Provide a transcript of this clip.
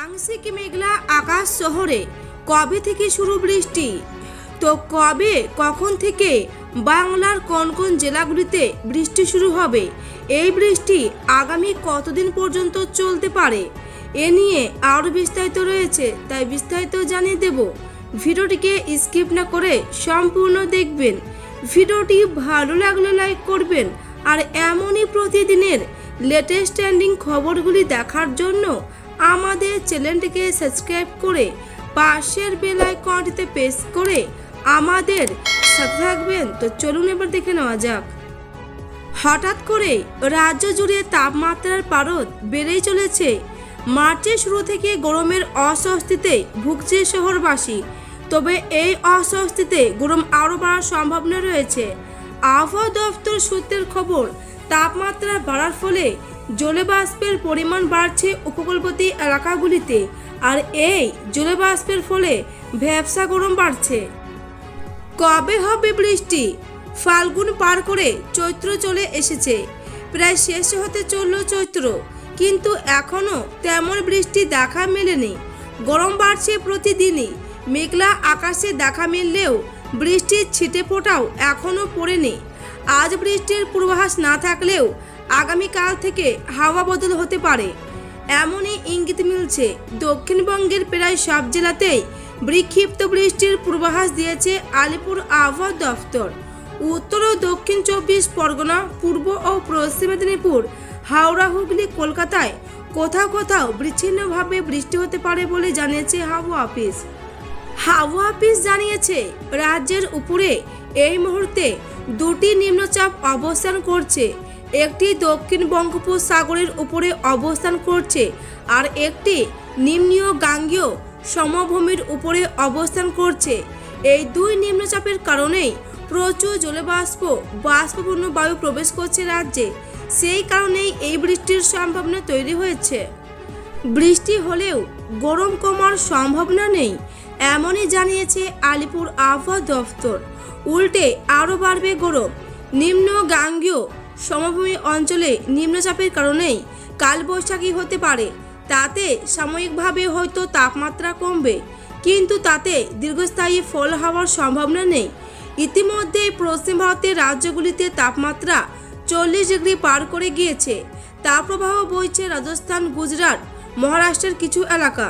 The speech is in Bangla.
আংশিক মেঘলা আকাশ শহরে কবে থেকে শুরু বৃষ্টি? তো কবে কখন থেকে বাংলার কোন কোন জেলাগুলিতে বৃষ্টি শুরু হবে? এই বৃষ্টি আগামী কতদিন পর্যন্ত চলতে পারে? এ নিয়ে আরও বিস্তারিত রয়েছে, তাই বিস্তারিত জানিয়ে দেব। ভিডিওটিকে স্কিপ না করে সম্পূর্ণ দেখবেন। ভিডিওটি ভালো লাগলে লাইক করবেন, আর এমনই প্রতিদিনের লেটেস্ট ট্রেন্ডিং খবরগুলি দেখার জন্য আমাদের চ্যানেলটিকে সাবস্ক্রাইব করে পাশের বেল আইকনটিতে প্রেস করে আমাদের সাথে থাকবেন। তো চলুন এবার দেখে নেওয়া যাক। হঠাৎ করে রাজ্য জুড়ে তাপমাত্রার পারদ বেড়েই চলেছে। মার্চের শুরু থেকে গরমের অস্বস্তিতে ভুগছে শহরবাসী। তবে এই অস্বস্তিতে গরম আরও বাড়ার সম্ভাবনা রয়েছে। আবহাওয়া দফতর সূত্রের খবর, তাপমাত্রা বাড়ার ফলে জলবাষ্পের পরিমাণ বাড়ছে উপকূলবর্তী এলাকাগুলিতে, আর এই জলবাষ্পের ফলে ভ্যাপসা গরম বাড়ছে। কবে হবে বৃষ্টি? ফাল্গুন পার করে চৈত্র চলে এসেছে, প্রায় শেষ হতে চলল চৈত্র, কিন্তু এখনও তেমন বৃষ্টি দেখা মেলেনি। গরম বাড়ছে প্রতিদিনই। মেঘলা আকাশে দেখা মিললেও বৃষ্টির ছিটে ফোঁটাও এখনও পড়েনি। আজ বৃষ্টির পূর্বাভাস না থাকলেও আগামীকাল থেকে হাওয়া বদল হতে পারে, এমনই ইঙ্গিত মিলছে। দক্ষিণবঙ্গের প্রায় সব জেলাতেই বিক্ষিপ্ত বৃষ্টির পূর্বাভাস দিয়েছে আলিপুর আবহাওয়া দফতর। উত্তর ও দক্ষিণ 24 পরগনা, পূর্ব ও পশ্চিম মেদিনীপুর, হাওড়া, হুগলি, কলকাতায় কোথাও কোথাও বিচ্ছিন্নভাবে বৃষ্টি হতে পারে বলে জানিয়েছে হাওয়া অফিস। হাওয়া অফিস জানিয়েছে, রাজ্যের উপরে এই মুহূর্তে দুটি নিম্নচাপ অবস্থান করছে। একটি দক্ষিণ বঙ্গোপসাগরের উপরে অবস্থান করছে, আর একটি নিম্নীয় গাঙ্গেয় সমভূমির উপরে অবস্থান করছে। এই দুই নিম্নচাপের কারণেই প্রচুর জলবাষ্প বাষ্পপূর্ণ বায়ু প্রবেশ করছে রাজ্যে। সেই কারণেই এই বৃষ্টির সম্ভাবনা তৈরি হয়েছে। বৃষ্টি হলেও গরম কমার সম্ভাবনা নেই, এমনই জানিয়েছে আলিপুর আবহাওয়া দফতর। উল্টে আরও বাড়বে গরম। নিম্ন গাঙ্গেয় সমভূমি অঞ্চলে নিম্নচাপের কারণেই কালবৈশাখী হতে পারে। তাতে সাময়িকভাবে হয়তো তাপমাত্রা কমবে, কিন্তু তাতে দীর্ঘস্থায়ী ফল হওয়ার সম্ভাবনা নেই। ইতিমধ্যেই পশ্চিম ভারতের রাজ্যগুলিতে তাপমাত্রা 40 ডিগ্রি পার করে গিয়েছে। তাপপ্রবাহ বইছে রাজস্থান, গুজরাট, মহারাষ্ট্রের কিছু এলাকা।